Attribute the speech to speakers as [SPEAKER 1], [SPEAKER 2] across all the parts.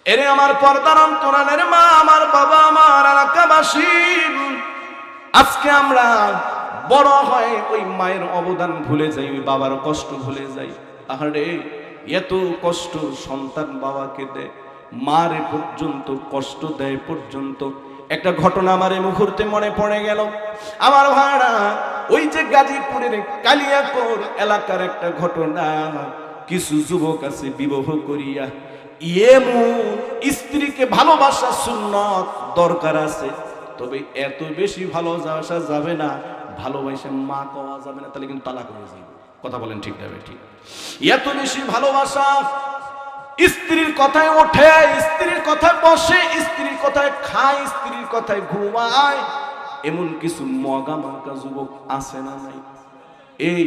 [SPEAKER 1] এরে আমার পর্দার অন্তরালের মা, আমার বাবা, আমার এলাকাবাসী, আজকে আমরা বড় হয় ওই মায়ের অবদান ভুলে যাই, ওই বাবার কষ্ট ভুলে যাই। আহারে এত কষ্ট সন্তান বাবাকে দেয়, মারে পর্যন্ত কষ্ট দেয় পর্যন্ত। একটা ঘটনা আমার এই মুহূর্তে মনে পড়ে গেল। আমার ভাড়া ওই যে গাজীপুরের কালিয়াকোর এলাকার একটা ঘটনা। কিছু যুবক আছে বিবাহ করিয়া স্ত্রীকে ভালোবাসা সুন্নত দরকার আছে, তবে এত বেশি ভালোবাসা যাবে না, ভালোবাসা মা পাওয়া যাবে না, তাহলে কিন্তু তালাক হয়ে যাবে। কথা বলেন ঠিক না ঠিক? এত বেশি ভালোবাসা স্ত্রীর কথায় ওঠে, স্ত্রীর কথায় বসে, স্ত্রীর কথায় খায়, স্ত্রীর কথায় ঘুমায়, এমন কিছু মগা মার্কা যুবক আছে না নাই? এই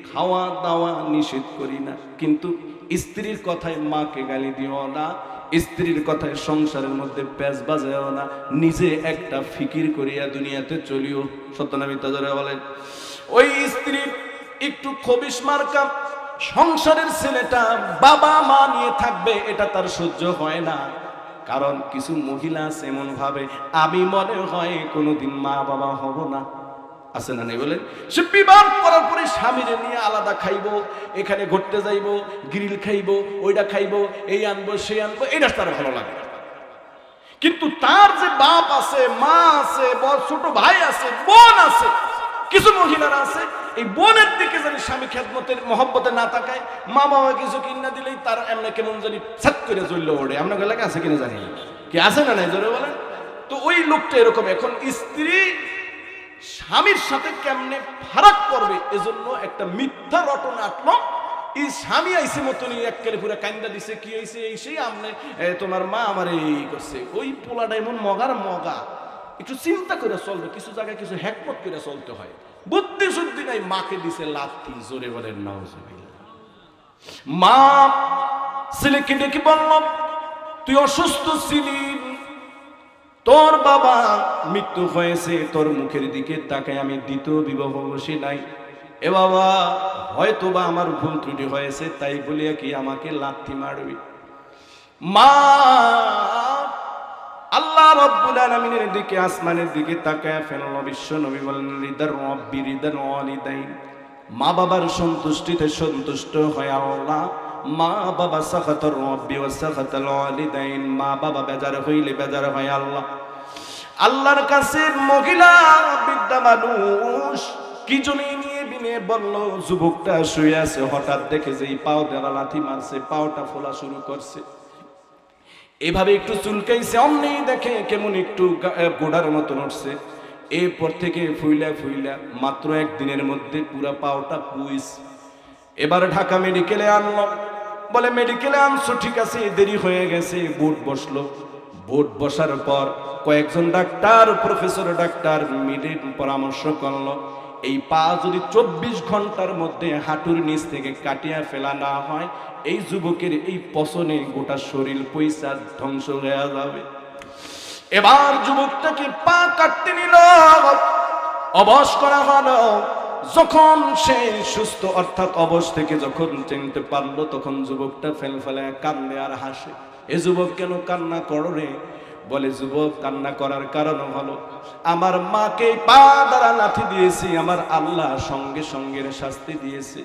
[SPEAKER 1] খাওয়া দাওয়া নিষেধ করি না, কিন্তু স্ত্রীর কথায় মাকে গালি দিও না, স্ত্রীর কথায় সংসারের মধ্যে প্যাঁচ বাজাও না, নিজে একটা ফিকির করিয়া দুনিয়াতে চলিও। সত্য না মিথ্যা জোরে বলেন? ওই স্ত্রী একটু খবিশ মার্কা সংসারের ছেলেটা বাবা মা নিয়ে থাকবে, এটা তার সহ্য হয় না। কারণ কিছু মহিলা আছে এমন ভাবে, আমি মনে হয় কোনোদিন মা বাবা হব না। আছে না নেই বলেন? সে বিবাহ করার পরে স্বামীরে নিয়ে আলাদা খাইবো, এখানে ঘুরতে যাইবো, গ্রিল খাইবো, ওইটা খাইবো, এই আনবো সেই আনবো, এটা তার ভালো লাগে। কিন্তু তার যে বাপ আছে, মা আছে, বড় ছোট ভাই আছে, বোন আছে, কিছু মহিলারা আছে এই বোনের দিকে জানি স্বামী খেদমতের মহব্বতে না তাকায়, মা বাবা কিছু কিনা দিলেই তার এমনি কেমন জানি ছাত করে জ্বললে ওড়ে। আপনার এলাকা আছে কিনা জানি, কি আছে না নাই জোরে বলেন? তো ওই লোকটা এরকম। এখন স্ত্রী স্বামীর সাথে কেমনে ফারাক করবে, এজন্য একটা মিথ্যা রটনা আটলো। এই স্বামী আইসে মতন এককালে পুরো কান্দা দিছে, কি হয়েছে এই সেই, আমনে তোমার মা আমার এই করছে। ওই পোলাটা এমন মগার মগা, একটু চিন্তা করে চলবে, কিছু জায়গায় কিছু হ্যাকমত করে চলতে হয়। বুদ্ধি শুদ্ধি নাই, মাকে দিছে লাথি। জোরে বলেন নাউজুবিল্লাহ। মা ছেলেকে ডেকে বলল, তুই অসুস্থ ছিলি, তোর বাবা মৃত্যু হয়েছে, তোর মুখের দিকে তাকায় আমি দ্বিতীয় বিবাহ বসি নাই। এ বাবা, হয়তো বা আমার ভুল ত্রুটি হয়েছে, তাই বলিয়া কি আমাকে লাথি মারবি? মা আল্লাহ রাব্বুল আলামিনের দিকে, আসমানের দিকে তাকায় ফেলল। বিশ্ব নবী বলেন, রিদার রব্বি রিদার ওয়ালিদাইন, মা বাবার সন্তুষ্টিতে সন্তুষ্ট হয় আল্লাহ। মা বাবা সাখাতার রব্বি ওয়া সাখাতাল ওয়ালিদাইন, মা বাবা বেজার হইলে বেজার হয় আল্লাহ। আল্লাহর কাছে মহিলা বিদ্যা মানুষ কি জন্য নিয়ে বিনে বলল, যুবকটা শুয়ে আছে, হঠাৎ দেখে যে এই পাও দেওয়া লাথি মারছে, পাওটা ফোলা শুরু করছে, এভাবে একটু চুলকাইছে, অমনি দেখে কেমন একটু গোড়ার মতো উঠছে। এরপর থেকে ফুইলা ফুইলা মাত্র একদিনের মধ্যে পুরা পাওটা পুইস। এবার ঢাকা মেডিকেলে আনলো, বলে মেডিকেলে আনছো ঠিক আছে, দেরি হয়ে গেছে। বোর্ড বসলো, বোর্ড বসার পর কয়েকজন ডাক্তার, প্রফেসর ডাক্তার মিলে পরামর্শ করলো, এই পা যদি 24 ঘন্টার মধ্যে হাঁটুর নিচ থেকে কাটিয়া ফেলা না হয়, এই যুবকের এই পছনে গোটা শরীর পয়সা ধ্বংস হয়ে যাবে। এবার যুবকটাকে পা কাটতে নিল, অবশ করা হলো। যখন সে সুস্থ অর্থাৎ অবশ থেকে যখন চিনতে পারলো, তখন যুবকটা ফেলফেলে কান্দে আর হাসে। এ যুবক কেন কান্না করো রে? বলে, যুবক কান্না করার কারণ হলো আমার মাকে পা দ্বারা লাথি দিয়েছি, আমার আল্লাহ সঙ্গে সঙ্গে শাস্তি দিয়েছে।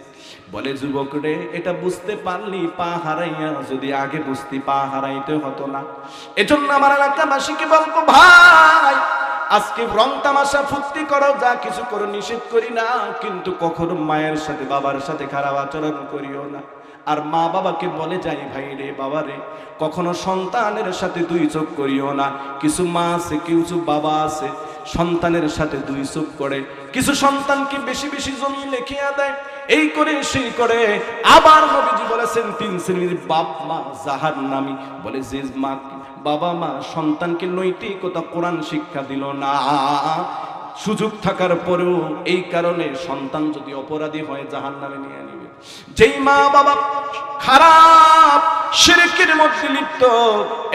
[SPEAKER 1] বলে, যুবক রে, এটা বুঝতে পারলি পা হারাইয়া, যদি আগে বুঝতি পা হারাইতে হতো না। এজন্য আমার এলাকাবাসীকে বলবো, ভাই আজকে রং তামাশা ফুর্তি করো, যা কিছু করো, নিষেধ করি না, কিন্তু কখনো মায়ের সাথে বাবার সাথে খারাপ আচরণ করিও না। আর মা বাবাকে বলে যাই, ভাই রে, বাবা রে, কখনো সন্তানের সাথে দুই চোখ করিও না। কিছু মা আছে, কিছু বাবা আছে সন্তানের সাথে দুই চোখ করে, কিছু সন্তানকে বেশি বেশি জমি লেখিয়া দেয়, এই করে সেই করে। আবার নবীজি বলেছেন, 3 শ্রেণীর বাপ মা জাহান্নামী। বলে, যে মা বাবা মা সন্তানকে নৈতিকতা কোরআন শিক্ষা দিল না, সুযোগ থাকার পরেও এই কারণে সন্তান যদি অপরাধী হয় জাহান্নামে নিয়ে নেবে। যেই মা বাবা খারাপ শিরকের মধ্যে লিপ্ত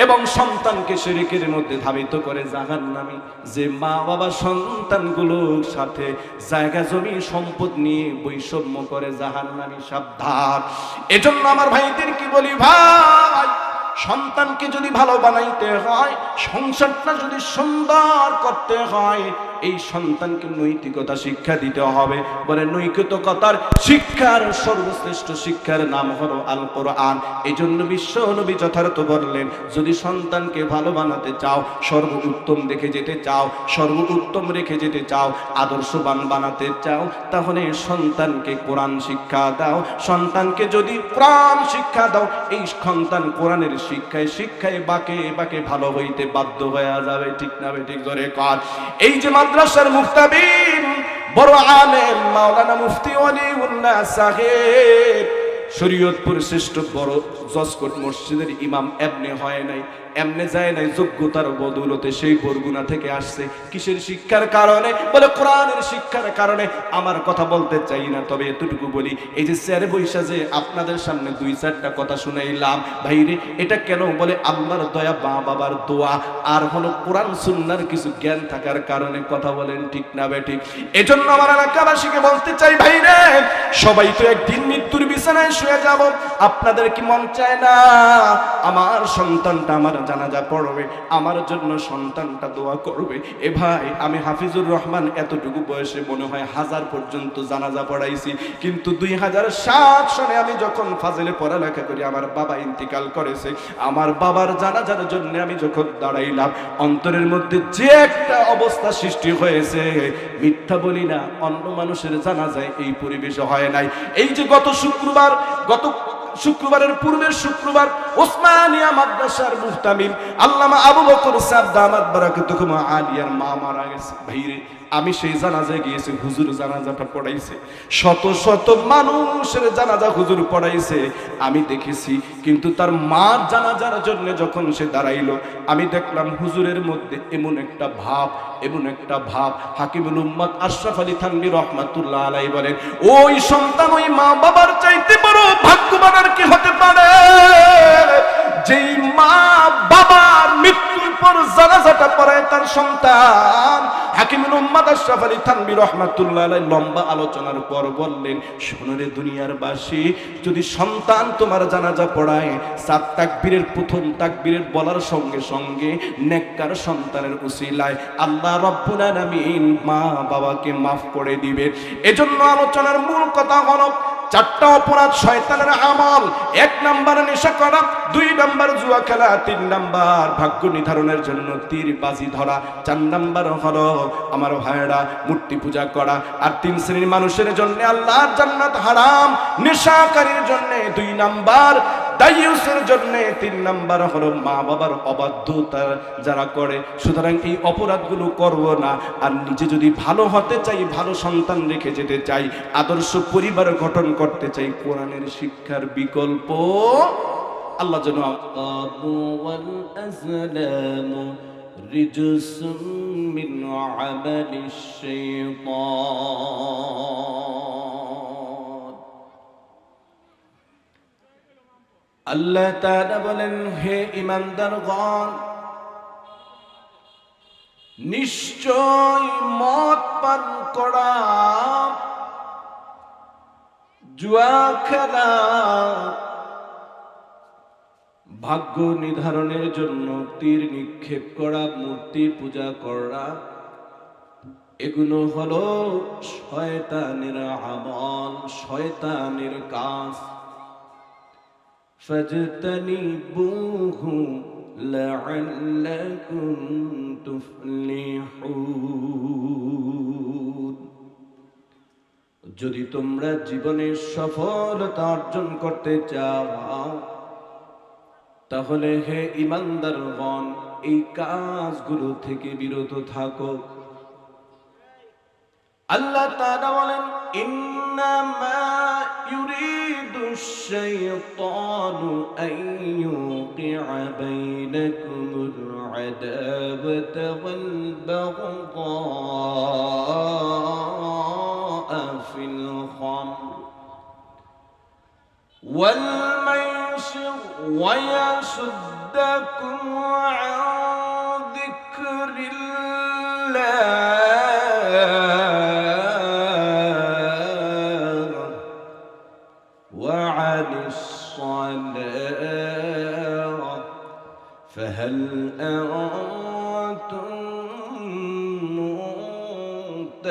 [SPEAKER 1] এবং সন্তানকে শিরকের মধ্যে ধাবিত করে জাহান্নামী। যে মা বাবা সন্তানগুলোর সাথে জায়গা জমি সম্পদ নিয়ে বৈষম্য করে জাহান্নামী, সাবধান। এজন্য আমার ভাইদের কি বলি, ভাই সন্তানকে যদি ভালো বানাইতে হয়, সংসারটা যদি সুন্দর করতে হয়, এই সন্তানকে নৈতিকতা শিক্ষা দিতে হবে। বলে নৈতিকতার শিক্ষার সর্বশ্রেষ্ঠ শিক্ষার নাম হলো আল কোরআন। এই জন্য বিশ্ব নবী যথার্থ বললেন, যদি সন্তানকে ভালো বানাতে চাও, সর্বোত্তম দেখে যেতে চাও, সর্বোত্তম রেখে যেতে চাও, আদর্শবান বানাতে চাও, তাহলে সন্তানকে কোরআন শিক্ষা দাও। সন্তানকে যদি কোরআন শিক্ষা দাও, এই সন্তান কোরআনের শিক্ষায় শিক্ষায় বাকে বাকে ভালো হইতে বাধ্য হয়ে যাবে। ঠিক না ঠিক ধরে কর। এই যে মাদ্রাসার মুফতাবিন বড় আলেম মাওলানা মুফতি ওয়ালিউল্লাহ সাহেব, শরীয়তপুর শ্রেষ্ঠ বড় জজকোট মসজিদের ইমাম এমনি হয় নাই, এমনি যায় নাই, যোগ্যতার বদৌলতে সেই বরগুনা থেকে আসছে। কিসের শিক্ষার কারণে? বলে কোরআনের শিক্ষার কারণে। আমার কথা বলতে চাই না, তবে এতটুকু বলি, এই যে চেয়ারে বৈশা যে আপনাদের সামনে 2-4টা কথা শুনাইলাম, ভাইরে এটা কেন? বলে আল্লাহর দয়া, মা বাবার দোয়া, আর হলো কোরআন সুন্নাহর কিছু জ্ঞান থাকার কারণে। কথা বলেন ঠিক না বেঠিক? এজন্য আমার এলাকাবাসীকে বলতে চাই, ভাইরে সবাই তো একদিন মৃত্যুর বিছানায় শুয়ে যাব। আপনাদের কি মন চায় না আমার সন্তানটা আমার জানাজা পড়বে, আমার জন্য সন্তানটা দোয়া করবে? এ ভাই, আমি হাফিজুর রহমান এতটুকু বয়সে মনে হয় 1000 পর্যন্ত জানাজা পড়াইছি, কিন্তু 2007 সনে আমি যখন ফাজিলে পড়ালেখা করি, আমার বাবা ইন্তিকাল করেছে। আমার বাবার জানাজার জন্য আমি যখন দাঁড়াইলাম, অন্তরের মধ্যে যে একটা অবস্থা সৃষ্টি হয়েছে, মিথ্যা বলি না, অন্য মানুষের জানাজায় এই পরিবেশ হয় নাই। এই যে গত শুক্রবারের পূর্বের শুক্রবার ওসমানিয়া মাদ্রাসার মুহতামিম আল্লামা আবু বকর সাহেব দামাত বারাকাতুহুম আলিয়ার মা মারা গেছে। ভাইরে আমি সেই জানাজায় গিয়েছি, হুজুর জানাজাটা পড়াইছে, শত শত মানুষের জানাজা হুজুর পড়াইছে, আমি দেখেছি। কিন্তু তার মার জানাজার জন্য যখন সে দাঁড়াইলো, আমি দেখলাম হুজুরের মধ্যে এমন একটা ভাব, এমন একটা ভাব। হাকিমুল উম্মত আশরাফ আলী থানভী রহমাতুল্লাহ আলাইহি বলেন, ওই সন্তান ওই মা বাবার চাইতে বড় ভাগ্যবান আর কি হতে পারে, যেই মা বাবার মৃত্যুর পর জানাজাটা পড়ায় তার সন্তান। হাকিমুল উম্মত আশরাফ আলী থানভী রাহমাতুল্লাহ আলাইহি লম্বা আলোচনার পর বললেন, শোনো রে দুনিয়ার বাসী, যদি সন্তান তোমার জানাজা পড়ায়, 7 তাকবীরের প্রথম তাকবীরের বলার সঙ্গে সঙ্গে নেককার সন্তানের উসিলায় আল্লাহ রাব্বুল আলামিন মা বাবাকে মাফ করে দিবে। এজন্য আলোচনার মূল কথা হলো 4টা অপরাধ শয়তানের আমল। 1 নাম্বার নেশা করা, 2 নাম্বার জুয়া খেলা, 3 নাম্বার ভাগ্য নির্ধারণের জন্য তীরবাজি ধরা, 4 নাম্বার হলো আমার ভাইরা মূর্তি পূজা করা। আর 3 শ্রেণীর মানুষের জন্য আল্লাহর জান্নাত হারাম। নেশাকারীর জন্য 2 নাম্বার, দায়ুসের জন্য 3 নাম্বার হলো মা বাবার অবাধ্যতা যারা করে। সুতরাং এই অপরাধগুলো করব না। আর নিজে যদি ভালো হতে চাই, ভালো সন্তান রেখে যেতে চাই, আদর্শ পরিবার গঠন করতে চাই, কোরআনের শিক্ষার বিকল্প আল্লাহ যেন রিজসুম মিন আমালিশ শাইতান। আল্লাহ তাআলা বলেন, হে ঈমানদারগণ, নিশ্চয় মদ পান করা, জুয়া খেলা, ভাগ্য নির্ধারণের জন্য তীর নিক্ষেপ করা, মূর্তি পূজা করা, এগুলো হলো শয়তানের আমল, শয়তানের কাজ। ফাজতানিবুহু লাআল্লাকুম তুফলিহুন। যদি তোমরা জীবনে সফলতা অর্জন করতে চাও, তাহলে হে ঈমানদারগণ এই কাজগুলো থেকে বিরত থাকো। আল্লাহ তাআলা বলেন, ইন্নামা ইউরিদুশ শাইতানু আন ইউকিআ বাইনাকুমুল আদাওয়াতা ওয়াল বাগদা ফিল খামর ওয়াল মাইসির ওয়া ইয়াসুদ্দাকুম আন যিকরিল্লাহ ওয়া আনিস সালাহ هل أنتم منتهون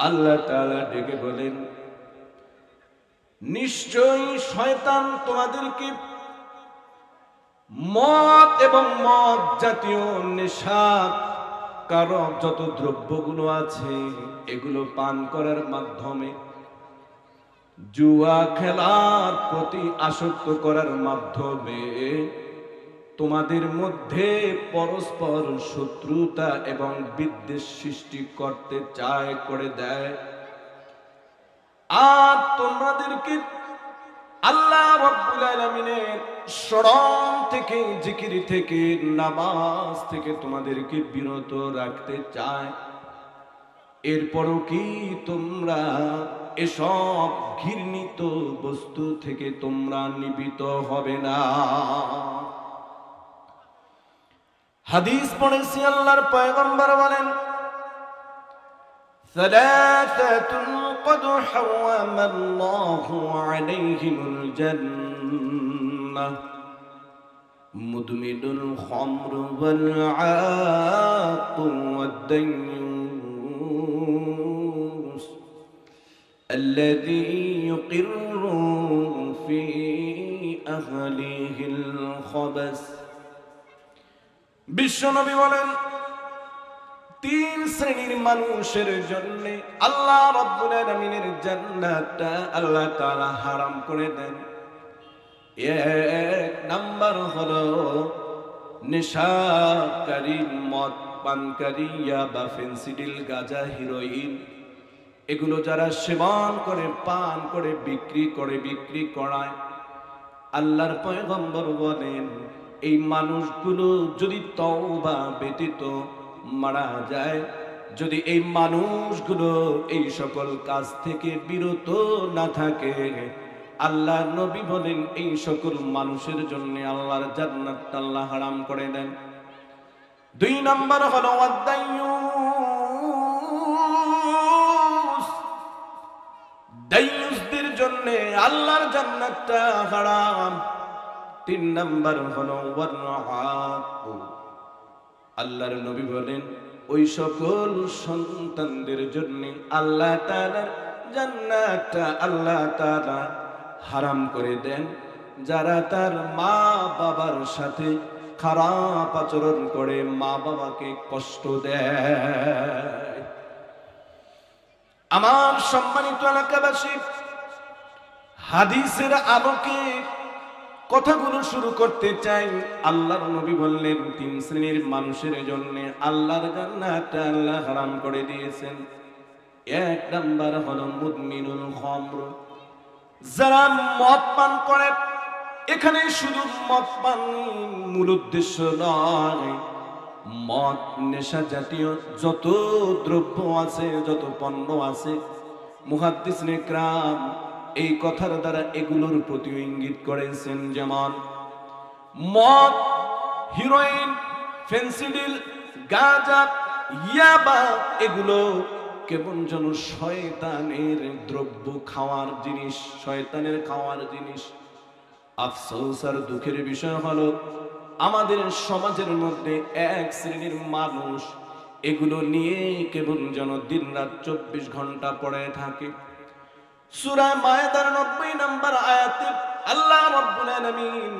[SPEAKER 1] আল্লাহ তাআলা ডেকে বলেন, নিশ্চয়ই শয়তান তোমাদেরকে মদ এবং মদ জাতীয় নেশা কারক যত দ্রব্যগুলো আছে এগুলো পান করার মাধ্যমে, জুয়া খেলার প্রতি আসক্ত করার মাধ্যমে তোমাদের মধ্যে পরস্পর শত্রুতা এবং বিদ্বেষ সৃষ্টি করতে চায়, করে দেয়। আর তোমাদেরকে আল্লাহ রাব্বুল আলামিনের স্মরণ থেকে, জিকির থেকে, নামাজ থেকে তোমাদেরকে বিরত রাখতে চায়। এরপরও কি তোমরা এসব ঘৃণিত বস্তু থেকে তোমরা নিবৃত হবে না? হাদিস পড়েছি, আল্লাহর পয়গম্বর বলেন, ثلاثة قد حرم الله عليهم الجنة مدمن الخمر والعاق والديوث الذي يقر في أهله الخبث। বিশ্বনবী বলেন, তিন শ্রেণীর মানুষের জন্য আল্লাহ রাব্বুল আলামিনের জান্নাতটা আল্লাহ তাআলা হারাম করে দেন। এক নাম্বার হলো নেশাকারী, মদ পানকারী, ইয়াবা, ফেন্সিডিল, গাঁজা, হিরোইন, এগুলো যারা সেবন করে, পান করে, বিক্রি করায়। আল্লাহর পয়গম্বর বলেন, এই মানুষগুলো যদি তওবা ব্যতীত মারা যায়, যদি এই মানুষগুলো এই সকল কাজ থেকে বিরত না থাকে, আল্লাহর নবী বলেন এই সকল মানুষের জন্য আল্লাহর জান্নাত আল্লাহ হারাম করে দেন। দুই নাম্বার হলো দাইয়ুসদের জন্য আল্লাহর জান্নাতটা হারাম। তিন নাম্বার হলো আল্লাহর নবী বলেন ওই সকল সন্তানদের জন্য আল্লাহ তাআলার জান্নাতটা আল্লাহ তাআলা হারাম করে দেন, যারা তার মা বাবার সাথে খারাপ আচরণ করে, মা বাবাকে কষ্ট দেয়। আমার সম্মানিত এলাকাবাসী, হাদিসের আলোকে কথাগুলো শুরু করতে চাই। আল্লাহর নবী বললেন তিন শ্রেণীর মানুষের জন্য আল্লাহর জান্নাতটা আল্লাহ হারাম করে দিয়েছেন। এক নাম্বার হলো মুদমিনুল খামর, যারা মদ পান করে। এখানে শুধু মদ পান মূল উদ্দেশ্য নয়, মদ নেশা জাতীয় যত দ্রব্য আছে, যত পণ্য আছে, মুহাদ্দিসিনে কেরাম এই কথার দ্বারা এগুলোর প্রতি ইঙ্গিত করেছেন। যেমন মদ, হিরোইন, ফেন্সিডিল, গাঁজা, ইয়াবা, এগুলো কেমন যেন শয়তানের দ্রব্য, খাওয়ার জিনিস, শয়তানের খাওয়ার জিনিস। আফসোস আর দুঃখের বিষয় হলো আমাদের সমাজের মধ্যে এক শ্রেণীর মানুষ এগুলো নিয়ে কেবল যেন দিন রাত 24 ঘন্টা পড়ে থাকে। সূরা মায়েদার 90 নম্বর আয়াতে আল্লাহ রাব্বুল আলামিন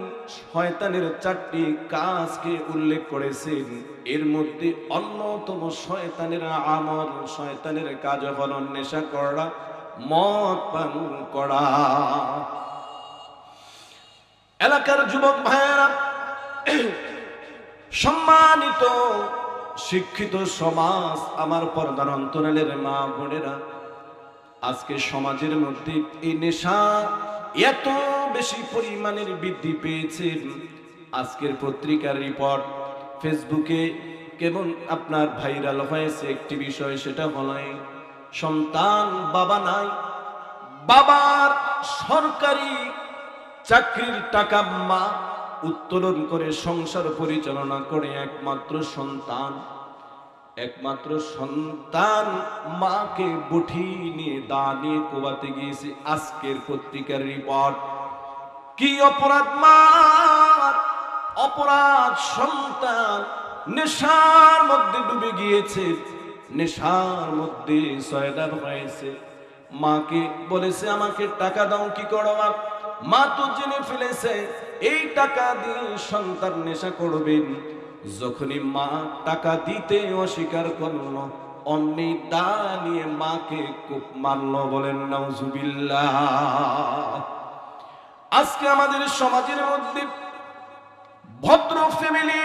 [SPEAKER 1] শয়তানের 4টি কাজকে উল্লেখ করেছেন। এর মধ্যে অন্যতম শয়তানের আমল, শয়তানের কাজ হলো নেশা করা, মদ পান করা। এলাকার যুবক ভাইয়েরা, সম্মানিত শিক্ষিত সমাজ, আমার পর্দার অন্তরালের মা বোনেরা, আজকে সমাজের মধ্যে এই নেশা এত বেশি পরিমাণের বৃদ্ধি পেয়েছে। আজকের পত্রিকার রিপোর্ট, ফেসবুকে কেমন আপনার ভাইরাল হয়েছে একটি বিষয়, সেটা হলো সন্তান বাবা নাই, বাবার সরকারি চাকরির টাকা মা উত্তোলন করে সংসার পরিচালনা করে একমাত্র সন্তান। একমাত্র সন্তান মাকে বুঠি নিয়ে দাঁড়িয়ে কোবাতে গিয়েছে। আজকের পত্রিকার রিপোর্ট। কি অপরাধ মার, অপরাধ সন্তান নেশার মধ্যে ডুবে গিয়েছে, নেশার মধ্যে সয়দান হয়েছে। মাকে বলেছে আমাকে টাকা দাও, কি করো? মা তো জেনে ফেলেছে এই টাকা দিয়ে সন্তান নেশা করবেন। যখনই মা টাকা দিতে অস্বীকার করলো, অন্যের দা নিয়ে মাকে খুব মারল। বলেন নাউজুবিল্লাহ। আজকে আমাদের সমাজের মধ্যে ভদ্র ফ্যামিলি,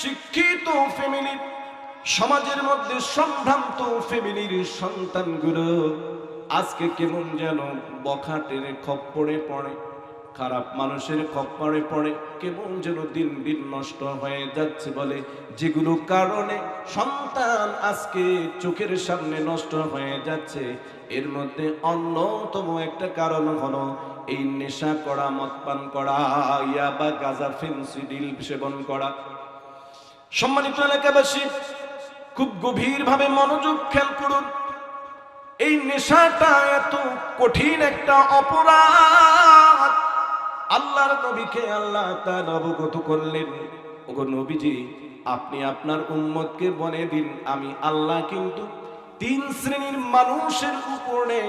[SPEAKER 1] শিক্ষিত ফ্যামিলি, সমাজের মধ্যে সম্ভ্রান্ত ফ্যামিলির সন্তানগুলো আজকে কেমন যেন বখাটের খপ্পরে পড়ে, খারাপ মানুষের খপ্পরে পড়ে, কেমন যেন দিন দিন নষ্ট হয়ে যাচ্ছে। বলে যেগুলো কারণে সন্তান আজকে চোখের সামনে নষ্ট হয়ে যাচ্ছে, এর মধ্যে অন্যতম একটা কারণ হলো এই নেশা করা, মদ পান করা, ইয়াবা, গাঁজা, ফেন্সিডিল সেবন করা। সম্মানিত এলাকাবাসী, খুব গভীরভাবে মনোযোগ খেয়াল করুন। এই নেশাটা এত কঠিন একটা অপরাধ। আল্লাহর নবীকে আল্লাহ তাআলা অবগত করলেন, ওগো নবীজি, আপনি আপনার উম্মতকে বলে দিন, আমি আল্লাহ কিন্তু 3 শ্রেণীর মানুষের উপরে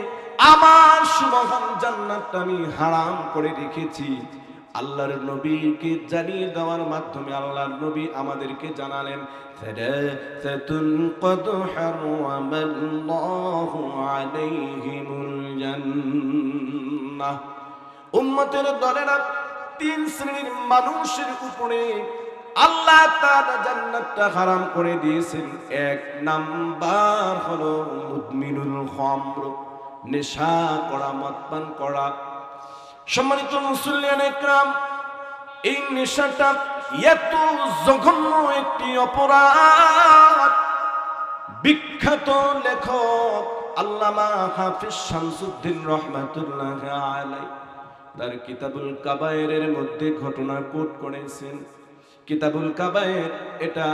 [SPEAKER 1] আমার সুবহান জান্নাতটা আমি হারাম করে রেখেছি। আল্লাহর নবীকে জানিয়ে দেওয়ার মাধ্যমে আল্লাহর নবী আমাদেরকে জানালেন, সালাসাতুন ক্বাদ হারামাল্লাহু আলাইহিমুল জান্নাহ। উম্মতের দলেরা 3 শ্রেণীর মানুষের উপরে আল্লাহ তাআলা জান্নাতটা হারাম করে দিয়েছেন। 1 নাম্বার হলো মুদমিনুল খামর, নেশা করা, মদ পান করা। সম্মানিত মুসল্লিয়ান ইকরাম, এই নেশাটা এত জঘন্য একটি অপরাধ। বিখ্যাত লেখক আল্লামা হাফিজ শামসুদ্দিন রাহমাতুল্লাহ আলাইহি তার কিতাবুল কাবায়েরের মধ্যে ঘটনা কোট করেছেন। কিতাবুল কাবায়ের এটা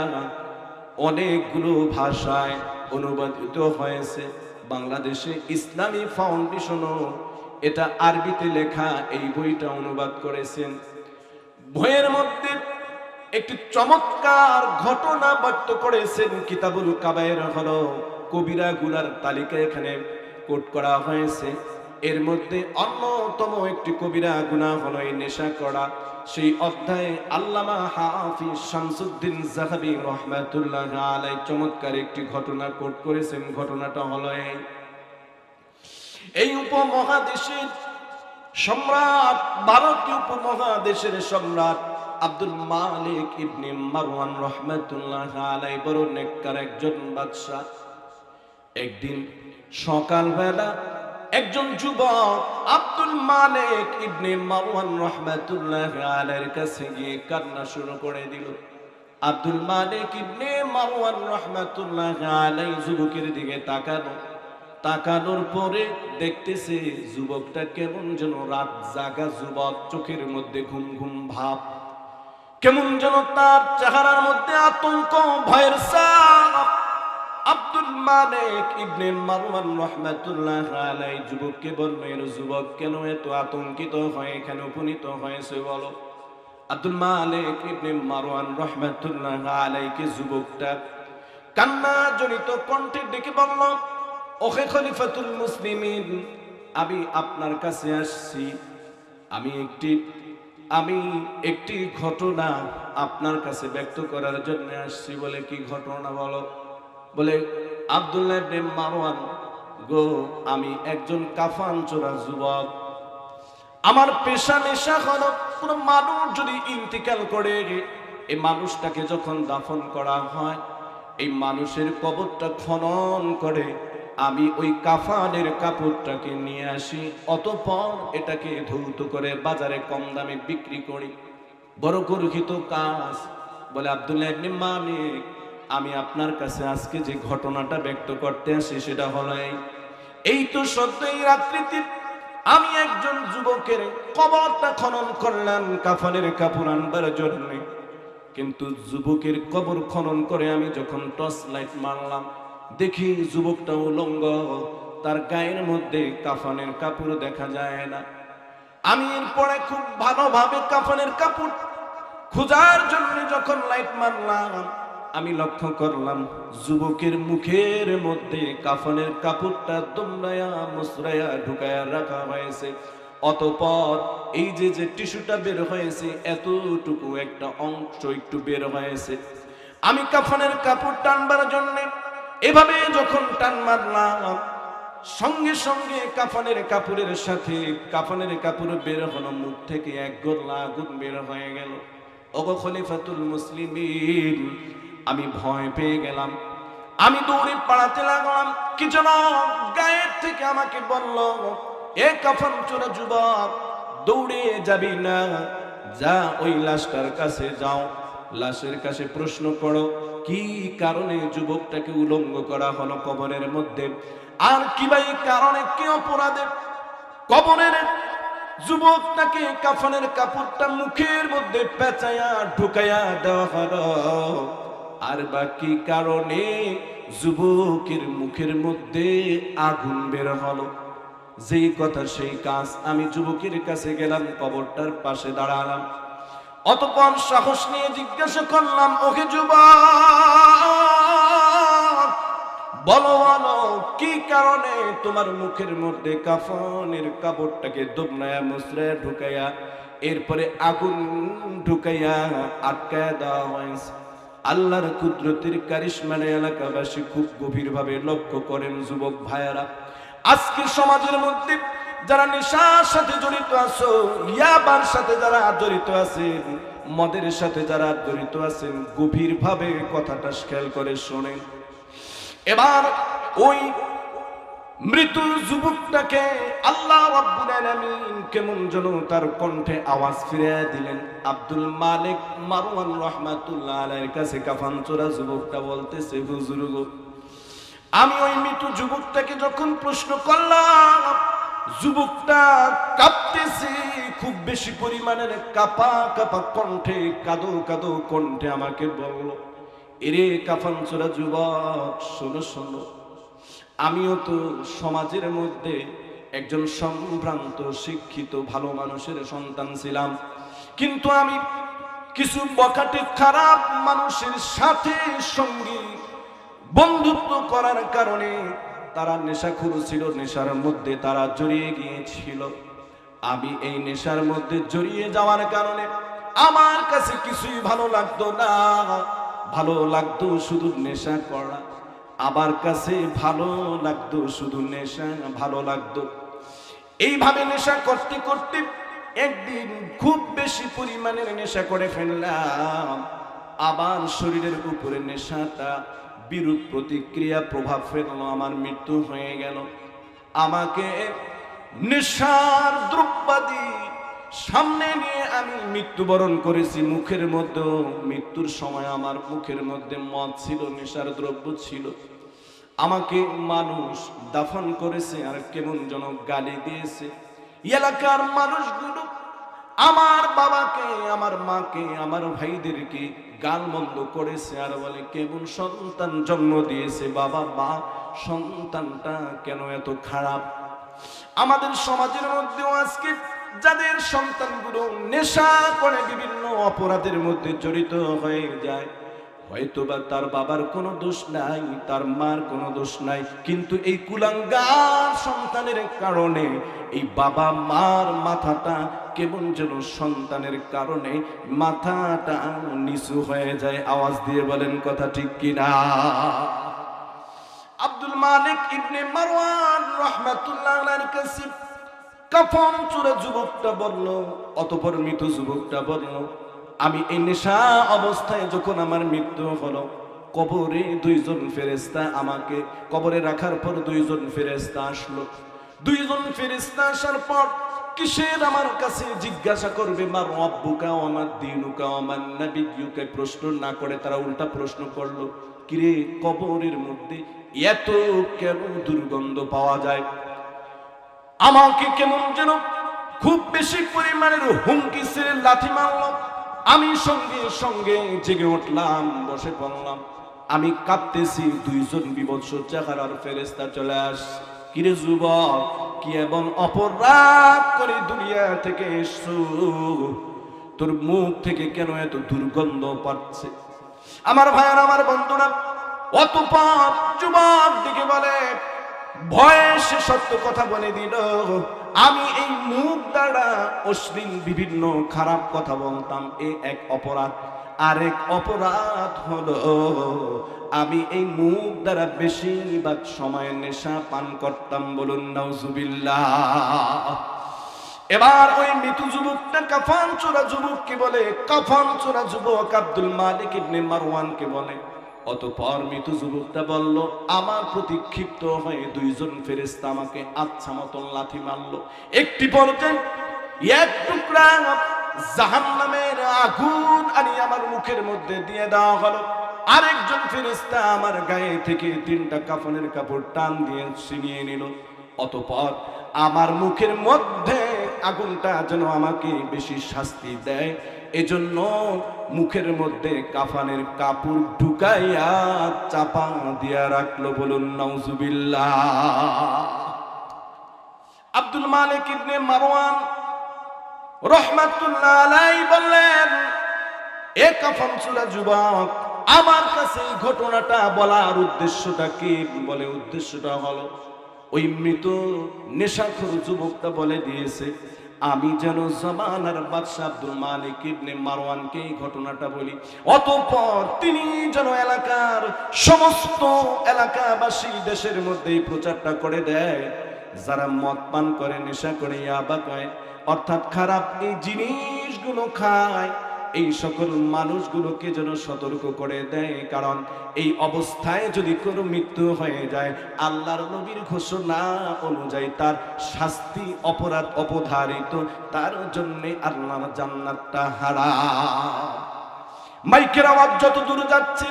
[SPEAKER 1] অনেকগুলো ভাষায় অনুবাদিত হয়েছে। বাংলাদেশে ইসলামী ফাউন্ডেশনও এটা আরবিতে লেখা এই বইটা অনুবাদ করেছেন। বইয়ের মধ্যে একটি চমৎকার ঘটনা ব্যক্ত করেছেন। কিতাবুল কাবায়ের হলো কবিরা গুনার তালিকা এখানে কোট করা হয়েছে। এর মধ্যে অন্যতম একটি কবিরা গুনাহ হলো এই নেশা করা। সেই অধ্যায়ে আল্লামা হাফিজ শামসুদ্দিন যাহাবী রাহমাতুল্লাহ আলাইহি চমৎকার একটি ঘটনা কোট করেছেন। ঘটনাটা হলো এই উপমহাদেশের সম্রাট, ভারতীয় উপমহাদেশের সম্রাট আব্দুল মালিক ইবনে মারওয়ান রাহমাতুল্লাহ আলাইহি বড় নেককার একজন বাদশা। একদিন সকালবেলা একজন যুবক আব্দুল মালিক ইবনে মারওয়ান রাহমাতুল্লাহ আলাইহির কাছে গিয়ে কান্না শুরু করে দিল। আব্দুল মালিক ইবনে মারওয়ান রাহমাতুল্লাহ আলাইহি যুবকের দিকে তাকানোর পরে দেখতেছে যুবকটা কেমন যেন রাত জাগা যুবক, চোখের মধ্যে ঘুম ঘুম ভাব, কেমন যেন তার চেহারার মধ্যে আতঙ্ক, ভয়ের ছাপ। আব্দুল মালিক ইবনে মারওয়ান রাহমাতুল্লাহ আলাইহি যুবককে বললেন, যুবক কেন এত আতঙ্কিত হয়ে এখানে উপনীত হয়েছে বলো। আব্দুল মালিক ইবনে মারওয়ান রাহমাতুল্লাহ আলাইহি যুবকটা কান্না জড়িত কণ্ঠে ডেকে বলল, ওহে খলিফাতুল মুসলিমিন, আমি আপনার কাছে আসছি। আমি একটি ঘটনা আপনার কাছে ব্যক্ত করার জন্য আসছি। বলে কি ঘটনা বলো? বলে আব্দুল্লাহ ইবনে মারওয়ান গো, আমি একজন কাফন চোরা যুবক। আমার পেশা নেশা হলো, কোন মানুষ যদি ইন্তিকাল করে এই মানুষটাকে যখন দাফন করা হয়, এই মানুষের কবরটা খনন করে আমি ওই কাফানের কাপড়টাকে নিয়ে আসি, অতঃপর এটাকে ধৌত করে বাজারে কম দামে বিক্রি করি। বড় গর্হিত কাজ। বলে আব্দুল্লাহ ইবনে মালিক, আমি আপনার কাছে আজকে যে ঘটনাটা ব্যক্ত করতে আসি সেটা হলো এই তো সত্য, এই রাত্রিতে আমি একজন যুবকের কবরটা খনন করলাম কাফনের কাপড় আনবার জন্য। কিন্তু যুবকের কবর খনন করে আমি যখন টর্চ লাইট মারলাম, দেখি যুবকটা উলঙ্গ, তার গায়ের মধ্যে কাফনের কাপড় দেখা যায় না। আমি এরপরে খুব ভালোভাবে কাফনের কাপড় খোঁজার জন্য যখন লাইট মারলাম, আমি লক্ষ্য করলাম যুবকের মুখের মধ্যে কাফনের কাপড়টা দুমড়ায়া মুসরায়া ঢুকায়া রাখা হয়েছে। অতঃপর এই যে টিস্যুটা বের হয়েছে, এতটুকু একটা অংশ একটু বের হয়েছে। আমি কাফনের কাপড় টানবার জন্য এভাবে যখন টান মারলাম, সঙ্গে সঙ্গে কাফনের কাপড়ের সাথে কাফনের কাপড় বের হলো, মুখ থেকে এক গোলা আগুন বের হয়ে গেল। ওগো খলিফাতুল মুসলিমিন, আমি ভয় পেয়ে গেলাম। আমি দৌড়ে পালাতে লাগলাম। কি যেন গায়ের থেকে আমাকে বলল, এ কাফন চোরা যুবক, দৌড়ে যাবি না, যা ওই লাশটার কাছে যাও, লাশের কাছে প্রশ্ন করো কি কারণে যুবকটাকে উলঙ্গ করা হলো কবরের মধ্যে, আর কি বা এই কারণে কি অপরাধে কবরের যুবকটাকে কাফনের কাপড়টা মুখের মধ্যে পেঁচায়া ঢুকাইয়া দেওয়া হলো, আর বাকি কারণে যুবকের মুখের মধ্যে আগুন বের হলো। যেই কথা সেই কাজ। আমি যুবকের কাছে গেলাম, কবরটার পাশে দাঁড়ালাম। অতঃপর সাহস নিয়ে জিজ্ঞাসা করলাম, ওকে যুবক, বলো বলো কি কারণে তোমার মুখের মধ্যে কাফনের কাপড়টাকে দুমড়ায়া মুসরায়া ঢুকাইয়া এরপরে আগুন ঢুকাইয়া আটকায়া দেওয়া হয়েছে? আল্লাহর কুদরতের কারিশমানে এলাকাবাসী খুব গভীরভাবে লক্ষ্য করেন। যুবক ভাইয়ারা, আজকে সমাজের মধ্যে যারা নেশার সাথে জড়িত আছো, ইয়াবার সাথে যারা জড়িত আছেন, মদের সাথে যারা জড়িত আছেন, গভীরভাবে কথাটা খেয়াল করে শোনেন। এবার ওই মৃত যুবকটাকে আল্লাহ রাব্বুল আলামিন কেমন যেন তার কণ্ঠে আওয়াজ ফিরিয়ে দিলেন। আব্দুল মালিক মারওয়ান রাহমাতুল্লাহ আলাইহির কাছে কাফন চোরা যুবকটা বলতেছে, হুজুর গো, আমি ওই মৃত যুবকটাকে যখন প্রশ্ন করলাম, যুবকটা কাঁপতেছে, খুব বেশি পরিমাণের কাপা কাপা কণ্ঠে, কাদো কাদো কণ্ঠে আমাকে বলল, এরে কাফন চোরা যুবক, শোনো শোনো, আমিও তো সমাজের মধ্যে একজন সম্ভ্রান্ত শিক্ষিত ভালো মানুষের সন্তান ছিলাম, কিন্তু আমি কিছু বখাটে খারাপ মানুষের সাথে সঙ্গী বন্ধুত্ব করার কারণে তারা নেশাখোর ছিল, নেশার মধ্যে তারা জড়িয়ে গিয়েছিল। আমি এই নেশার মধ্যে জড়িয়ে যাওয়ার কারণে আমার কাছে কিছুই ভালো লাগতো না। ভালো লাগতো শুধু নেশা করা, আমার কাছে ভালো লাগতো শুধু নেশা ভালো লাগতো। এইভাবে নেশা করতে করতে একদিন খুব বেশি পরিমাণের নেশা করে ফেললাম। আবার শরীরের উপরে নেশাটা বিরূপ প্রতিক্রিয়া প্রভাব ফেললো, আমার মৃত্যু হয়ে গেল। আমাকে নেশার দ্রব্যাদি সামনে নিয়ে আমি মৃত্যুবরণ করেছি। মুখের মধ্যে মৃত্যুর সময় আমার মুখের মধ্যে মদ ছিল, নেশার দ্রব্য ছিল। আমাকে মানুষ দাফন করেছে আর কেমন যেন গালি দিয়েছে। এলাকার মানুষগুলো আমার বাবাকে, আমার মাকে, আমার ভাইদেরকে গালমন্দ করেছে আর বলে, কেমন সন্তান জন্ম দিয়েছে বাবা, মা সন্তানটা কেন এত খারাপ। আমাদের সমাজের মধ্যেও আজকে যাদের সন্তানগুলো নেশা করে বিভিন্ন অপরাধের মধ্যে জড়িত হয়ে যায়, হয়তোবা তার বাবার কোনো দোষ নাই, তার মার কোনো দোষ নাই, কিন্তু এই কুলাঙ্গার সন্তানের কারণে এই বাবা মার মাথাটা কেমন যেন সন্তানের কারণে মাথাটা নিচু হয়ে যায়। আওয়াজ দিয়ে বলেন কথা ঠিক কিনা? আব্দুল মালিক ইবনে মারওয়ান রাহমাতুল্লাহ আলাইহির কাছে কাফন চোরা যুবকটা বলল, অতঃপর মৃত যুবকটা বলল, আমি এই নেশা অবস্থায় যখন আমার মৃত্যু হলো, কবরে দুইজন ফেরেশতা আমাকে কবরে রাখার পর দুইজন ফেরেশতা আসলো। দুইজন ফেরেশতা আসার পর কিসের আমার কাছে জিজ্ঞাসা করবে, মা রব্বুকা ওয়া মা দীনুকা ওয়া মান নাবিয়্যুকা, প্রশ্ন না করে তারা উল্টা প্রশ্ন করলো, কিরে কবরের মধ্যে এত কেমন দুর্গন্ধ পাওয়া যায়? আমাকে কেমন যেন খুব বেশি পরিমাণের হুমকি ছেড়ে লাথি মারল। আমি সঙ্গে সঙ্গে জেগে উঠলাম, বসে পড়লাম। আমি কাঁপতেছি, দুইজন বিভৎস চেহারার ফেরেশতা চলে আসছে। কিরে যুবক, কি এমন অপরাধ করে দুনিয়া থেকে এসছো? তোর মুখ থেকে কেন এত দুর্গন্ধ পাচ্ছে? আমার ভাইয়ের, আমার বন্ধুরা, অতঃপর যুবক দিকে বলে, ভয়ে সে সত্য কথা বলে দিল, আমি এই মুখ দ্বারা অশ্লীল বিভিন্ন খারাপ কথা বলতাম, এ এক অপরাধ। আরেক অপরাধ হলো আমি এই মুখ দ্বারা বেশিরভাগ সময় নেশা পান করতাম। বলুন নাউজুবিল্লাহ। এবার ওই মৃত্যু যুবকটা কাফন চোরা যুবককে বলে, কাফন চোরা যুবক আব্দুল মালিক ইবনে মারওয়ানকে বলে। অতঃপর মৃত্যু যুবকটা বলল, আমার প্রতি ক্ষিপ্ত হয়ে দুইজন ফেরেশতা আমাকে আচ্ছা মতন লাথি মারলো। একটি পর্যায়ে এক টুকরা জাহান্নামের আগুন আনি আমার মুখের মধ্যে দিয়ে দেওয়া হলো। আরেকজন ফেরেশতা আমার গায়ে থেকে 3টা কাফনের কাপড় টান দিয়ে ছিনিয়ে নিল। অতঃপর আমার মুখের মধ্যে আগুনটা যেন আমাকে বেশি শাস্তি দেয়, এজন্য মুখের মধ্যে কাফনের কাপড় ঢুকাইয়া চাপা দিয়া রাখলো। বলুন নাউজুবিল্লাহ। আব্দুল মালিক ইবনে মারওয়ান রাহমাতুল্লাহ আলাইহি বললেন, এ কাফন চোরা যুবক, আমার কাছে এই ঘটনাটা বলার উদ্দেশ্যটা কি? বলে, উদ্দেশ্যটা হলো ওই মৃত নেশাখোর যুবকটা বলে দিয়েছে, আমি যেন জামানার বাদশা আব্দুল মালিক ইবনে মারওয়ানকে এই ঘটনাটা বলি। অতঃপর তিনি যেন এলাকার সমস্ত এলাকাবাসী দেশের মধ্যে এই প্রচারটা করে দেয়, যারা মদ পান করে, নেশা করে, ইয়াবা খায়, অর্থাৎ খারাপ এই জিনিসগুলো খায়, এই সকল মানুষগুলোকে যেন সতর্ক করে দেয়। কারণ এই অবস্থায় যদি কোনো মৃত্যু হয়ে যায়, আল্লাহর নবীর ঘোষণা অনুযায়ী তার শাস্তি অপরাধ অপধারিত, তার জন্য আল্লাহর জান্নাতটা হারাম। মাইকের আওয়াজ যত দূর যাচ্ছে,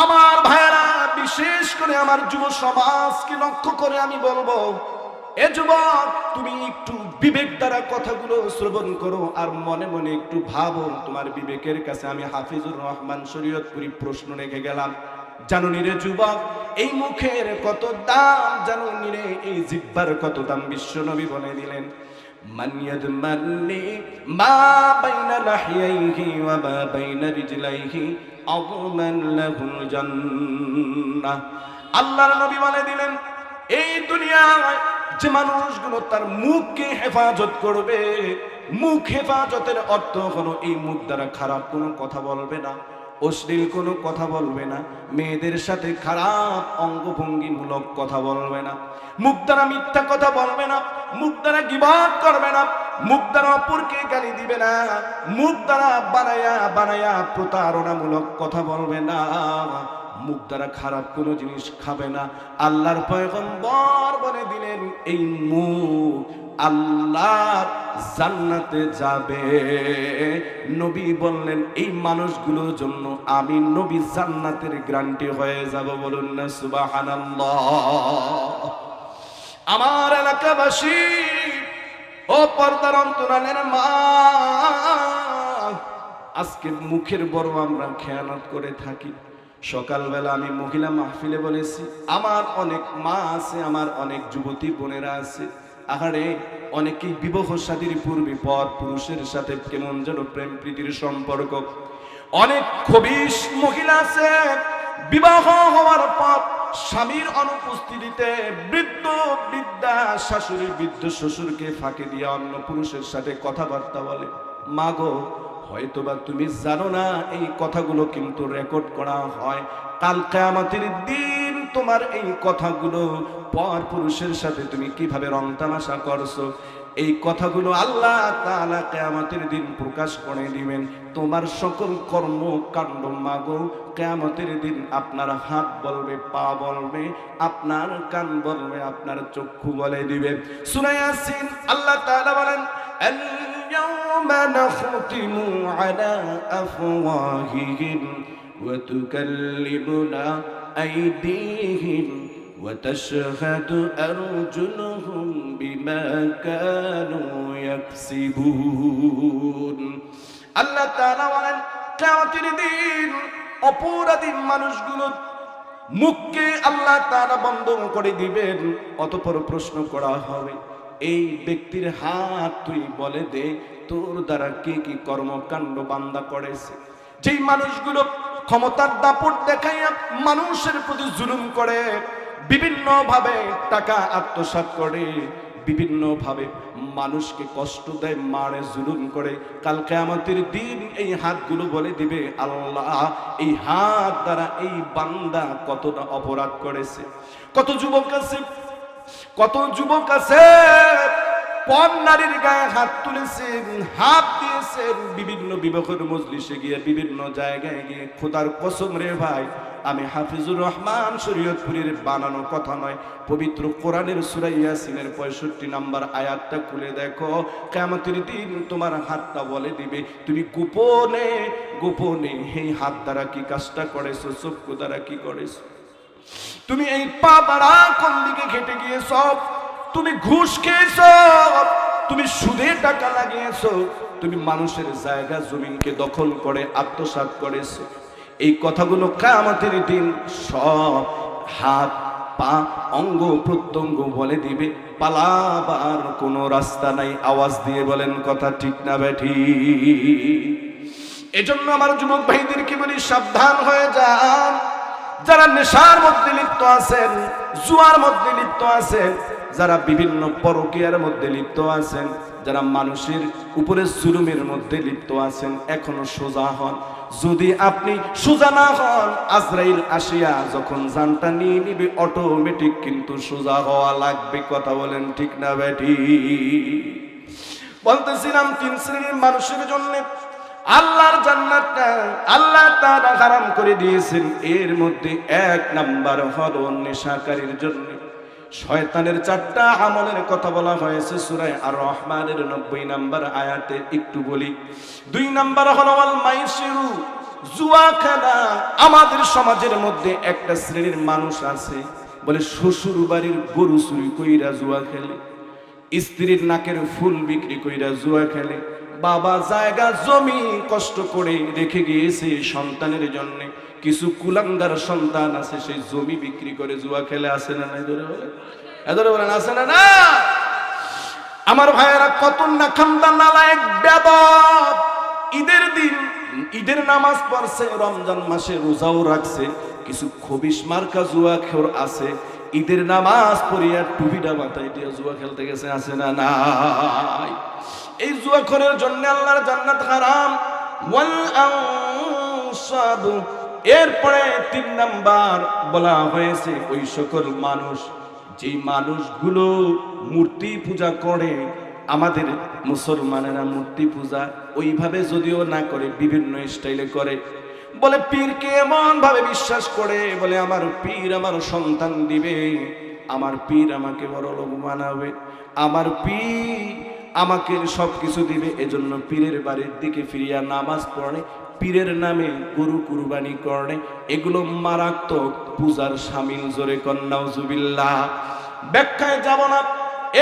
[SPEAKER 1] আমার ভাইয়েরা, বিশেষ করে আমার যুব সমাজকে লক্ষ্য করে আমি বলবো, এ যুবক, তুমি একটু বিবেক দ্বারা কথাগুলো শ্রবণ করো আর মনে মনে একটু ভাবো। তোমার বিবেকের কাছে আমি হাফিজুর রহমান শরীয়তপুরি প্রশ্ন রেখে গেলাম। জানো নি রে যুবক, এই মুখের কত দাম? জানো নি রে এই জিহ্বার কত দাম? বিশ্ব নবী বলে দিলেন, মান ইয়াদমানি মা বাইনা লাহিয়াইহি ওয়া মা বাইনা রিজলাইহি আযমান লাহুল জান্নাহ। আল্লাহর নবী বলে দিলেন, এই দুনিয়ায় যে মানুষগুলো তার মুখকে হেফাজত করবে, মুখ হেফাজতের অর্থ হলো এই মুখ দ্বারা খারাপ কোনো কথা বলবে না, অশ্লীল কোনো কথা বলবে না, মেয়েদের সাথে খারাপ অঙ্গভঙ্গিমূলক কথা বলবে না, মুখ দ্বারা মিথ্যা কথা বলবে না, মুখ দ্বারা গীবত করবে না, মুখ দ্বারা অপরকে গালি দিবে না, মুখ দ্বারা বানায়া বানায়া প্রতারণামূলক কথা বলবে না, মুখ দ্বারা খারাপ কোনো জিনিস খাবে না। আল্লাহর পয়গম্বর বলে দিলেন, এই মুখ আল্লাহর জান্নাতে যাবে। নবী বললেন, এই মানুষগুলোর জন্য আমি নবী জান্নাতের গ্যারান্টি হয়ে যাব। বলুন না সুবহানাল্লাহ। আমার এলাকাবাসী, ও পর্দার অন্তরালের মা, আজকে মুখের বড় আমরা খেয়ানত করে থাকি। সকালবেলা আমি মহিলা মাহফিলে বলেছি, আমার অনেক মা আছে, আমার অনেক যুবতী বোনেরা আছে, আহারে অনেকেই বিবাহ শাদীর পূর্বে পর পুরুষের সাথে কেমন যেন প্রেম প্রীতির সম্পর্ক। অনেক খবিশ মহিলা আছে, বিবাহ হওয়ার পর স্বামীর অনুপস্থিতিতে বৃদ্ধ বৃদ্ধা শাশুড়ি বৃদ্ধ শ্বশুরকে ফাঁকি দিয়ে অন্য পুরুষের সাথে কথাবার্তা বলে। মাগো, হয়তোবা তুমি জানো না, এই কথাগুলো কিন্তু রেকর্ড করা হয়। কাল কিয়ামতের দিন তোমার এই কথাগুলো পর পুরুষের সাথে তুমি কিভাবে রং তামাশা করছো, এই কথাগুলো আল্লাহ তাআলা কিয়ামতের দিন প্রকাশ করে দিবেন। তোমার সকল কর্মকাণ্ড মাগো কিয়ামতের দিন আপনার হাত বলবে, পা বলবে, আপনার কান বলবে, আপনার চক্ষু বলে দিবে। সূরা ইয়াসিন আল্লাহ তাআলা বলেন, اليوم نختم على أفواههم وتكلمنا أيديهم وتشهد أرجلهم بما كانوا يكسبون। আল্লাহ তাআলা বলেন কিয়ামতের দিন অপরাধী মানুষগুলো মুখকে আল্লাহ তাআলা বন্ধ করে দিবেন। অতঃপর প্রশ্ন করা হবে, এই ব্যক্তির হাত তুই বলে দে তোর দ্বারা কি কি কর্মকাণ্ড বান্দা করেছে। যেই মানুষগুলো ক্ষমতার দাপট দেখাইয়া মানুষের প্রতি জুলুম করে, বিভিন্ন ভাবে টাকা আত্মসাৎ করে, বিভিন্ন ভাবে মানুষকে কষ্ট দেয়, মারে, জুলুম করে, কাল কিয়ামতের দিন এই হাতগুলো বলে দিবে আল্লাহ এই হাত দ্বারা এই বান্দা কতটা অপরাধ করেছে। কত যুবক আছে পর নারীর গায়ে হাত তুলেছেন, হাত দিয়েছেন, বিভিন্ন বিবাহের মজলিসে গিয়ে, বিভিন্ন জায়গায় গিয়ে। খোদার কসম রে ভাই, আমি হাফিজুর রহমান শরীয়তপুরীর বানানো কথা নয়, পবিত্র কোরআনের সূরা ইয়াসিনের 65 নম্বর আয়াতটা খুলে দেখো। কিয়ামতের দিন তোমার হাতটা বলে দিবে তুমি গোপনে গোপনে এই হাত দ্বারা কি কাজটা করেছো, চক্ষু দ্বারা কি করেছো, তুমি এই পা দ্বারা কোন দিকে খেটে গিয়েছ, তুমি ঘুষ খেয়েছো, তুমি সুদে টাকা লাগিয়েছো, তুমি মানুষের জায়গা জমিনকে দখল করে আত্মসাৎ করেছো। এই কথাগুলো কিয়ামতের দিন সব হাত পা অঙ্গ প্রত্যঙ্গ বলে দিবে, পালাবার কোনো রাস্তা নাই। আওয়াজ দিয়ে বলেন কথা ঠিক না বেঠি? এজন্য আমার যুবক ভাইদেরকে বলি, সাবধান হয়ে যান। যারা নেশার মধ্যে লিপ্ত আছেন, জুয়ার মধ্যে লিপ্ত আছেন, যারা বিভিন্ন পরকীয়ার মধ্যে লিপ্ত আছেন, যারা মানুষের উপরে জুলুমের মধ্যে লিপ্ত আছেন, এখনো সোজা হন। যদি আপনি সোজা না হন, আজরাইল আসিয়া যখন জানটা নিয়ে নিবে, অটোমেটিক কিন্তু সোজা হওয়া লাগবে। কথা বলেন ঠিক না বেঠি? বলতেছিলাম 3 শ্রেণীর মানুষের জন্য আল্লাহর জান্নাতটা আল্লাহ তাআলা হারাম করে দিয়েছেন। এর মধ্যে 1 নাম্বার হলো নেশাকারীর জন্য। শয়তানের 4টা আমলের কথা বলা হয়েছে সূরা আর রহমানের 90 নম্বর আয়াতে। একটু বলি, 2 নাম্বার হলো আল মাইসিরু, জুয়া খেলা। আমাদের সমাজের মধ্যে একটা শ্রেণীর মানুষ আছে, বলে শ্বশুর বাড়ির গরু চুরি কইরা জুয়া খেলে, স্ত্রীর নাকের ফুল বিক্রি কইরা জুয়া খেলে, বাবা জায়গা জমি কষ্ট করে রেখে গিয়েছে সন্তানের জন্য, কিছু কুলাঙ্গার সন্তান আছে সেই জমি বিক্রি করে জুয়া খেলে। আসে না নাই? ধরে বলেন আসে না? না আমার ভাইয়েরা, কত না খান্দা নালায়েক বেয়াদব। ঈদের দিন ঈদের নামাজ পড়ছে, রমজান মাসে রোজাও রাখছে, কিছু খবিশ মার্কা জুয়া খের আছে, ঈদের নামাজ পড়িয়া টুপিটা মাথায় দিয়ে জুয়া খেলতে গেছে। আছে না নাই? এই জুয়াখোরের জন্য আল্লাহর জান্নাত হারাম। ওয়াল আনসাব। এরপরে 3 নাম্বার বলা হয়েছে ওই সকল মানুষ, যেই মানুষগুলো মূর্তি পূজা করে। আমাদের মুসলমানেরা মূর্তি পূজা ওইভাবে যদিও না করে, বিভিন্ন স্টাইলে করে। বলে পীরকে এমন ভাবে বিশ্বাস করে, বলে আমার পীর আমার সন্তান দিবে, আমার পীর আমাকে বড় লোক বানাবে, আমার পীর আমাকে সবকিছু দিবে। এজন্য পীরের বাড়ির দিকে ফিরিয়া নামাজ পড়ে, পীরের নামে গরু কুরবানি করে। এগুলো মারাত্মক পূজার শামিল। জোরে কন্নাউজুবিল্লাহ। ব্যাখ্যায় যাব না।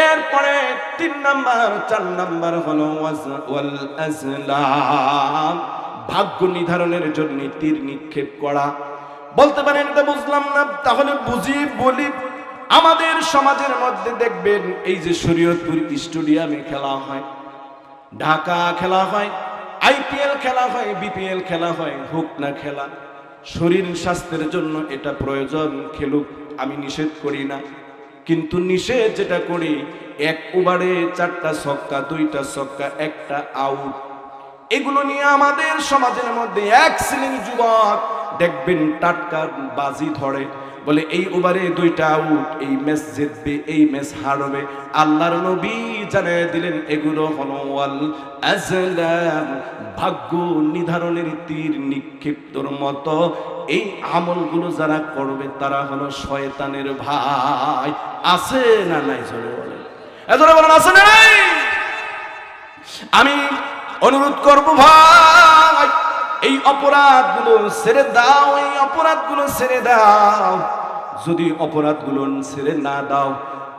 [SPEAKER 1] এরপরে 3 নাম্বার 4 নাম্বার হলো ওয়াল আজলাম, ভাগ্য নির্ধারণের জন্য তীর নিক্ষেপ করা। বলতে পারেন এটা বুঝলাম না, তাহলে বুঝি বলি। আমাদের সমাজের মধ্যে দেখবেন এই যে শরীয়তপুর স্টেডিয়ামে খেলা হয়, ঢাকা খেলা হয়, IPL খেলা হয়, BPL খেলা হয়, হোক না খেলা, শরীর স্বাস্থ্যের জন্য এটা প্রয়োজন, খেলুক, আমি নিষেধ করি না। কিন্তু নিষেধ যেটা করি, 1 ওভারে 4টা ছক্কা, 2টা ছক্কা, 1টা আউট, এগুলো নিয়ে আমাদের সমাজের মধ্যে 1 শ্রেণীর যুবক দেখবেন টাটকা বাজি ধরে, বলে এই ওভারে 2টা আউট, এই ম্যাচ জিতবে, এই ম্যাচ হারবে। আল্লাহর নবী জানিয়ে দিলেন এগুলো হলো ওয়াল আজলাম, ভাগ্য নির্ধারণের তীর নিক্ষিপ্তর মতো। এই আমলগুলো যারা করবে তারা হলো শয়তানের ভাই। আছে না নাই? জোরে বলেন, জোরে বলেন, আছে না নাই? আমি অনুরোধ করব ভাই, এই অপরাধগুলো ছেড়ে দাও, এই অপরাধগুলো ছেড়ে দাও। যদি অপরাধগুলো ছেড়ে না দাও,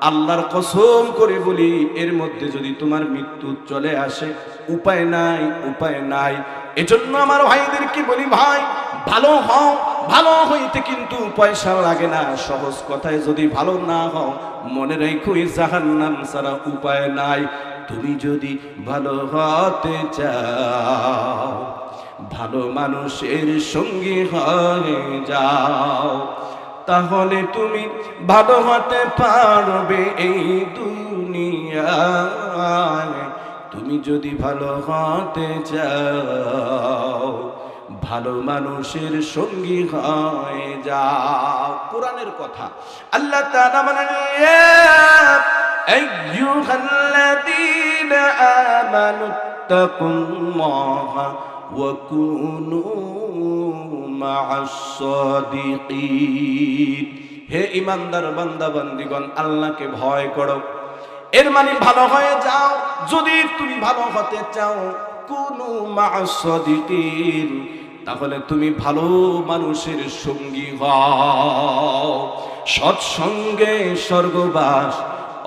[SPEAKER 1] আল্লাহর কসম করে বলি, এর মধ্যে যদি তোমার মৃত্যু চলে আসে, উপায় নাই, উপায় নাই। এজন্য আমার ভাইদেরকে বলি, ভাই ভালো হও, ভালো হইতে কিন্তু পয়সা লাগে না। সহজ কথায় যদি ভালো না হও, মনে রেখো জাহান্নাম ছাড়া উপায় নাই। তুমি যদি ভালো হতে চাও, ভালো মানুষের সঙ্গী হয়ে যাও, তাহলে তুমি ভালো হতে পারবে এই দুনিয়ায়। তুমি যদি ভালো হতে চাও, ভালো মানুষের সঙ্গী হয়ে যাও। কোরআনের কথা আল্লাহ তাআলা বলেন, ইয়া আইয়ুহাল্লাযীনা আমানু তাকুল্লাহা ওয়া কুনু মা'আস সাদিকিন। হে ঈমানদার বান্দা বান্দীগণ, আল্লাহকে ভয় করো। এর মানে ভালো হয়ে যাও। যদি তুমি ভালো হতে চাও, কুনু মা'আস সাদিকিন, তাহলে তুমি ভালো মানুষের সঙ্গী হও। সৎসঙ্গে স্বর্গবাস,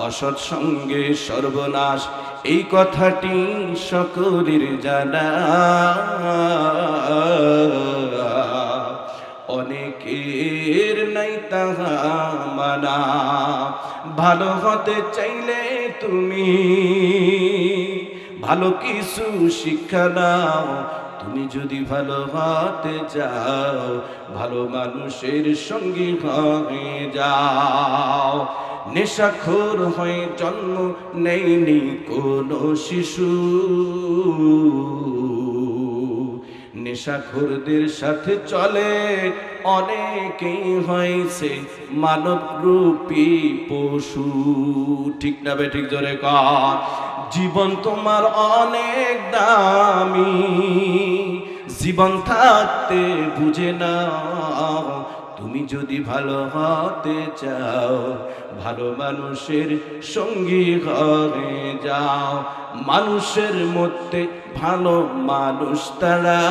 [SPEAKER 1] অসৎ সঙ্গে সর্বনাশ, এই কথাটি সকলের জানা। অনেকের নাই তাহা মানা। ভালো হতে চাইলে তুমি ভালো কিছু শিক্ষা নাও। তুমি যদি ভালো হতে চাও, ভালো মানুষের সঙ্গী হয়ে যাও। নেশাখোর হয়ে জন্ম নেয়নি কোনো শিশু, নেশাখোরদের সাথে চলে অনেকেই হয়েছে মানবরূপী পশু। ঠিক না বে ঠিক? জোরে কর। জীবন তোমার অনেক দামি, জীবন থাকতে বুঝে নাও। তুমি যদি ভালো হতে চাও, ভালো মানুষের সঙ্গী হয়ে যাও। মানুষের মধ্যে ভালো মানুষ তারা,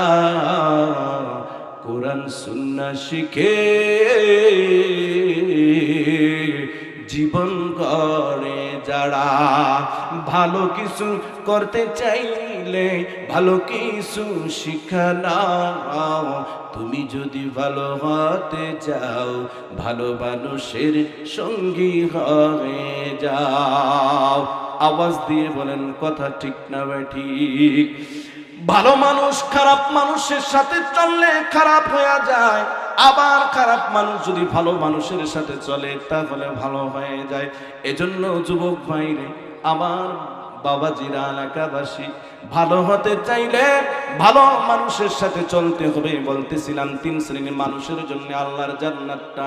[SPEAKER 1] কোরআন সুন্নাহ শিখে জীবন গড়ে যারা। ভালো কিছু করতে চাইলে ভালো কিছু শিক্ষা নাও। তুমি যদি ভালো হতে চাও, ভালো মানুষের সঙ্গী হয়ে যাও। আওয়াজ দিয়ে বলেন কথা ঠিক না ঠিক? ভালো মানুষ খারাপ মানুষের সাথে চললে খারাপ হয়ে যায়, আবার খারাপ মানুষ যদি ভালো মানুষের সাথে চলে তাহলে ভালো হয়ে যায়। এজন্য যুবক ভাইরে, আমার বাবাজিরা, এলাকাবাসী, ভালো হতে চাইলে ভালো মানুষের সাথে চলতে হবে। বলতেছিলাম 3 শ্রেণীর মানুষের জন্য আল্লাহর জান্নাতটা